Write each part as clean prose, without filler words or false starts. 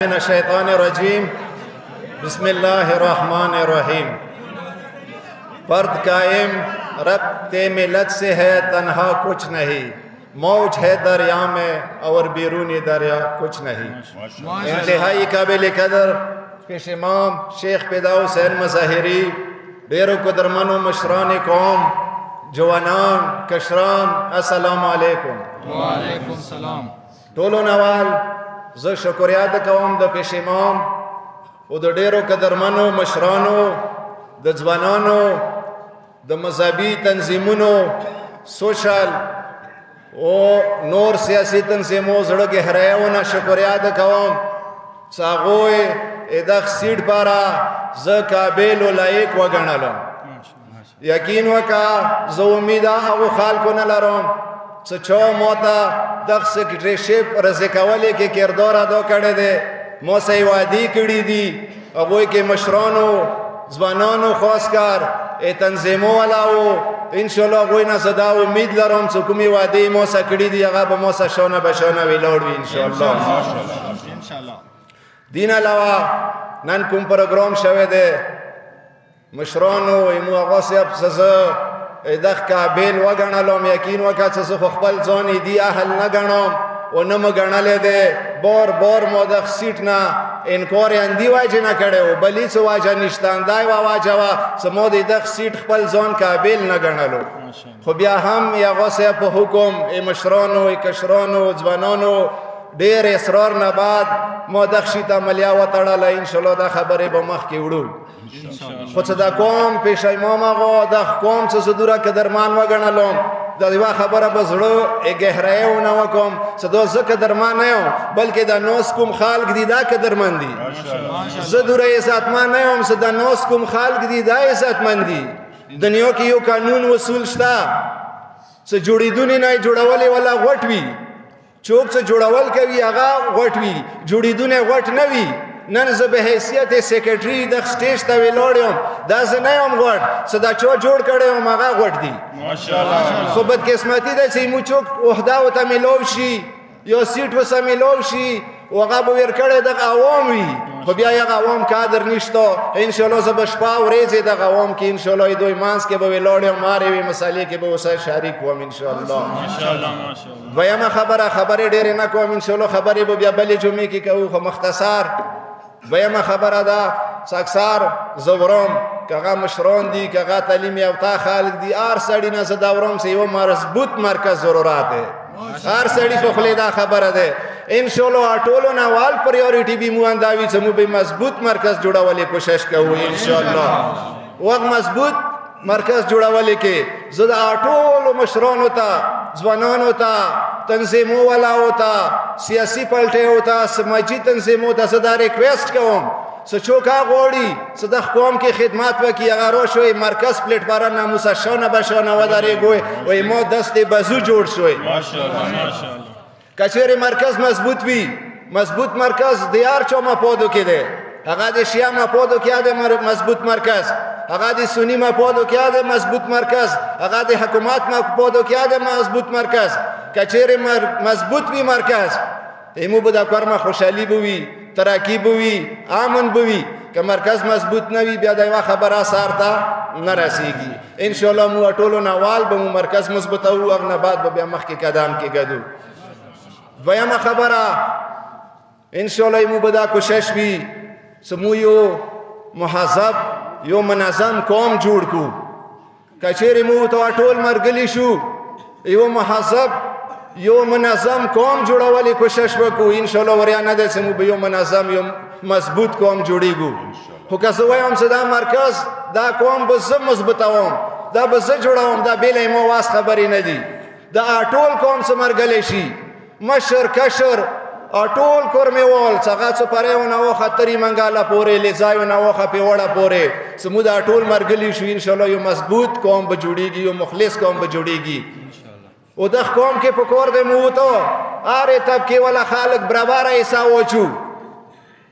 من الشیطان الرجیم بسم اللہ الرحمن الرحیم فرد قائم ربط ملت سے ہے تنہا کچھ نہیں موج ہے دریا میں اور بیرونی دریا کچھ نہیں انتہائی قابل قدر پیش امام شیخ پیدا حسین مظاہری ډیرو قدرمنو مشران قوم جوانان کشران السلام علیکم وعلیکم السلام ټولو نوال زه شکریا د کوم د پیش امام او د ډیرو قدرمنو مشرانو د ځوانانو د مذهبي تنظیمونو سوشل او نور سیاسي تنظیمو زړه ګهرایونه شکریا د کوم چې هغوی دغه سیټ پاره زه قابل و لایق وګڼلم یقین وکړه زه امیده هغو خلکو نه لرم چې چا ماته دغه سکرټریشپ رضا کولو کې کردار ادا کړی دی ما سره یې وعدې کړي دي هغوی کې مشرانو ځوانانو خاص کر تنظیمو والاو انشاءالله هغوی نه زه دا امید لرم چې کومې وعدې ما سره کړي دي هغه به ما سره شانه به شانه ولاړ وي انشاءالله دین علاوه نن کوم پروګرام شوی دی مشرانو ایمو هغه صاحب زه دغه قابل وګڼلم یقین وکړه چې زه خو خپل ځان دی اهل نه ګڼم او نه مې ګڼلی دی بار بار ما دغه سیټ نه انکار اندي وجې نه کړی و بل هېڅ وجه نشته همدا یوه وجه وه چې ما د دغه سیټ خپل ځان قابل نه ګڼلو خو بیا هم هغه صاحب په حکم مشرانو کشرانو ځوانانو ډېر اصرار نه بعد ما دغه شي ته عملیه وتړله انشاءالله دا خبرې به مخکې وړو خو چې دا قوم پیش امام هغه دغه قوم چې زه دومره قدرمن وګڼلم دا یوه خبره به زړه ګهرایي ونه وکړم چې دا زه قدرمن نه یم بلکې دا ناست کوم خلک دي دا قدرمن دي زه دومره عزتمن نه یم چې دا ناست کوم خلک دي دا عزتمن دي دنیا کې یو قانون اصول شته چې جوړېدونې نه یې جوړولې والا غوټ وي څوک چې جوړول کوي هغه غوټ وي جوړېدونی غوټ نه وي نن زه به حیثیت سیکرټري دغه سټیج ته ولاړ یم دا زه نه یم غوټ چې دا چا جوړ کړی یم هغه غوټ دي خو بدقسمتي ده چې مو څوک عهده ورته میلاو شي یا سیټ ورسره میلاو شي او هغه به ورکړی دغه عوام وي خو بیا هغه عوام قدر نشته انشاءالله زه به شپه ورځې دغه عوام کې انشاءالله دوی منځ کې به ولاړ یم هر یوې مسلې کې به ورسره شریک وم انشاءالله دویمه خبرې ډېرې نه کوم انشاءالله خبرې به بیا بلې جمعې کې کوو خو مختصر دویمه خبره ده چې اکثر زه ورم که هغه مشران دي که هغه تعلیم یافته خلک دي هر سړي نه زه دا ورم چې یوه مضبوط مرکز ضرورت دی هر سړي په خولې دا خبره ده انشاءالله ټولو نه اول پریورټي به مو همدا وي چې موږ به مضبوط مرکز جوړولې کوشش کوو انشاءالله وغ مضبوط مرکز جوړولې کې زه د ټولو مشرانو ته ځوانانو ته تنظیمو والاو ته سیاسي پالټیو ته سماجي تنظیمو ته زه دا ریکویسټ کوم چې څوک هغه غواړي چې د قوم کې خدمت وکړي هغه راشوی مرکز پلیټفارم ناموسه شانه به شانه ودرېږو وایي ما دست بازو جوړ شوی که چیرې مرکز مضبوط وي مضبوط مرکز د هر چا مفادو کې دی هغه د شیعه مفادو کې دی مضبوط مرکز هغه د سنی مفادو کې دی مضبوط مرکز هغه د حکومت مفادو کې دی مضبوط مرکز که چیرې مضبوط وي مرکز ایمو به د کورمه خوشحالي به وي ترقي به وي امن به وي که مرکز مضبوط نه وي بیا د یوه خبره سر ته نه رسېږي انشاءالله مو ټولو نه اول به مو مرکز مثبتوو هغه نه بعد به بیا مخکې قدم کېږدو دویمه خبره انشاءالله مو به دا کوشش وي چې مو یو مهذب یو منظم قوم جوړ کړو که چیرې مو ته ټول مرګلي شو یو مهذب یو منظم قوم جوړولې کوشش وکړو انشاءالله وریا نه دی چې مو به یو منظم یو مضبوط قوم جوړېږو خو که زه وایم چې دا مرکز دا قوم به زه مضبوطوم دا به زه جوړوم دا بېله ما واس خبرې نه دي دا ټول قوم څه مرګلی شي مشر کشر ټول کورمیوال چې هغه څه پرې ونه وخه ترې منګاله پورې لیځای ونه وخه پیوړه پورې چې موږ دا ټول مرګلي شو انشاءالله یو مضبوط قوم به جوړېږي یو مخلص قوم به جوړېږي او دغه قوم کې پکار دی مو ته هرې طبقې والا خلک برابره حصه واچو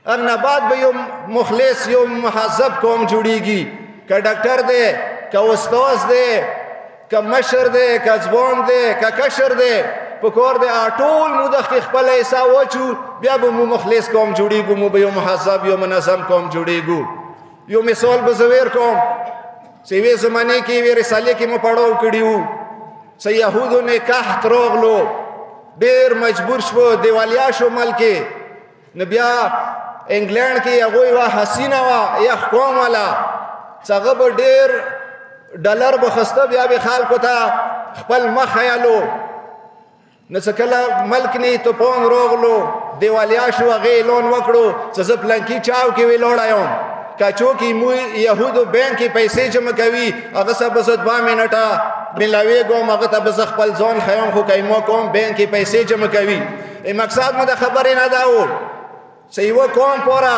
هغه نه بعد به یو مخلص یو مهذب قوم جوړېږي که ډاکټر دی که استاذ دی که مشر دی که ځوان دی که کشر دی په کور دی ټول مو د خپله حصه وچو بیا به مو مخلص قوم جوړېږو مو به یو مهذب یو منظم قوم جوړېږو یو مثال به زه ویر کوم چې یوې زمانې کې یوې رسالې کې مو پړاو کړي وو چې یهودو نه قحط راغلو ډېر مجبور شو دیوالیا شو ملک نو بیا انګلینډ کې هغوی وه حسینه وه یخ قوم والا چې هغه به ډېر ډالر به خسته بیا به خلکو ته خپل مخ خیالو نو چې کله ملک نه توپان راغلو دیوالیا شو هغې اعلان وکړو چې زه پلنکي چاو کې ولاړی یم که چوک یهودو بینک کې پیسې جمع کوي هغه سه به زه 2 منټه ملاوېږم هغه ته به زه خپل ځان ښیم خو که ما کوم بینک کې پیسې جمع کوي مقصد مو د خبرې نه دا و چې یوه قوم پوره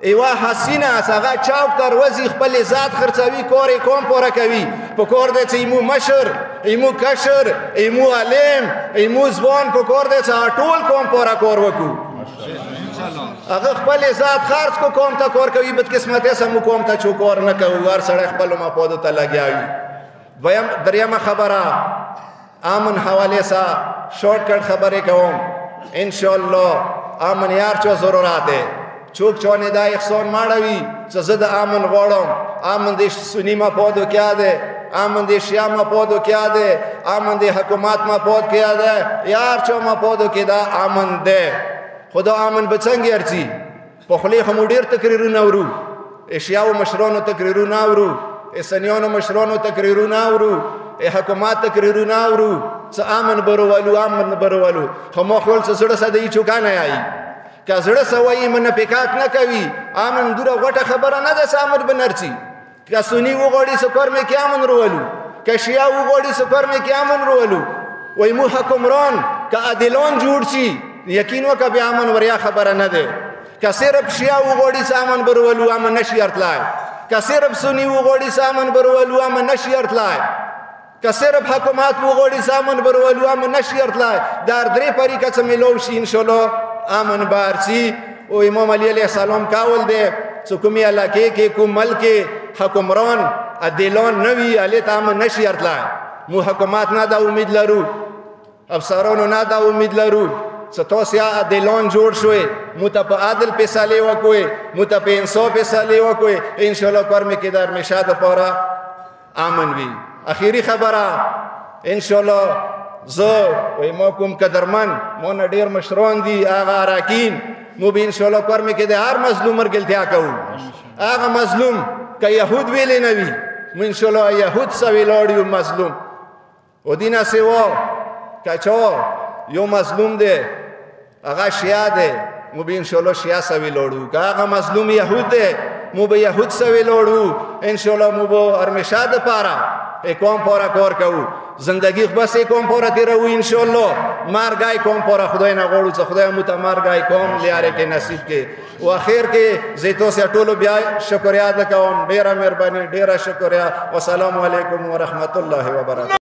یوه حسینه هغه چوک ته روځي خپل ذات خرڅوي کور یې قوم پوره کوي په کور دی چې ایمو مشر ایمو کشر ایمو علم ایمو ځوان په کور دی چې ټول قوم پوره کور وکړو هغه خپل ذات خرڅ کو قوم ته کور کوي بدقسمتۍ سه مو قوم ته چو کور نه کوو هر سړی خپلو مفادو ته لګیا وي دریمه خبره امن حوالې سه شارټ کټ خبرې کوم انشاءالله امن یار چو ضرورت ہے چوک چونه دا احسان ماړوي چې زه د امن غواړم امن د سنی مفادو کیا ده امن د شیا مفادو کیا ده امن د حکومت مفاد کیا ده یار چو مفادو کې دا امن ده خدا امن به څنګه ارځي په خولې خو مو ډېر تقریرونه اورو اشیاو مشرانو تقریرونه اورو اسنیانو مشرانو تقریرونه اورو حکومت تقریرونه اورو چې امن برولو امن برولو خو ما خپل زړه سده چوکا نه آئی که زړه سوایي منافقت نه کوي امن دوره غټه خبره نه ده چې امن به نرسي که سني وغواړي چې کور مې کې امن رولو که شیعه وغواړي چې کور مې کې امن رولو وایي مو حکمران که عادلان جوړ شي یقین وکړه بیا امن وریا خبره نه ده که صرف شیعه وغواړي چې امن برولو امن نشي ارتلای که صرف سني وغواړي چې امن برولو امن نشي ارتلای که صرف حکومت وغواړي چې امن برولو امن نشي ارتلای در درې طریقه چې میلاو شي انشاءالله امن بارسی او امام علی علیہ السلام کاول دے سو کمی علاقے کے کوم ملک حکمران عدلان نوی علی تا امن نشی ارتلائے مو حکومت نا دا امید لرو افسرانو نا دا امید لرو ستو سیا عدلان جوړ شوئے مو تا پا عدل پیسالے وکوئے مو تا پا انصاف پیسالے وکوئے انشاءاللہ کرمی کی در مشاد پارا امن وی اخیری خبرہ انشاءاللہ زه وای ما کوم قدرمن مو نه ډېر مشران دي هغه اراکین مو به انشاءالله کور مې کې د هر مظلوم مرګلتیا کوو هغه مظلوم که یهود ویلې نه وي مو انشاءالله یهود سه ولاړ یو مظلوم و دینه سوا که چا یو مظلوم دی هغه شیعه دی مو به انشاءالله شیعه سه ولاړو که هغه مظلوم یهود دی مو به یهود سه ولاړو انشاءالله مو به هرمیشه دپاره قوم پورا کار کوو زندگی بس قوم پورا تیروو انشاءالله مرګای قوم پورا خدای نه غواړو چې خدای مو ته مرګای قوم لیاره کې نصیب کې و اخر کې زه تاسو ټولو بیا شکریا ادا کوم ډیره مهرباني ډیره شکریا والسلام علیکم ورحمت الله وبرکاته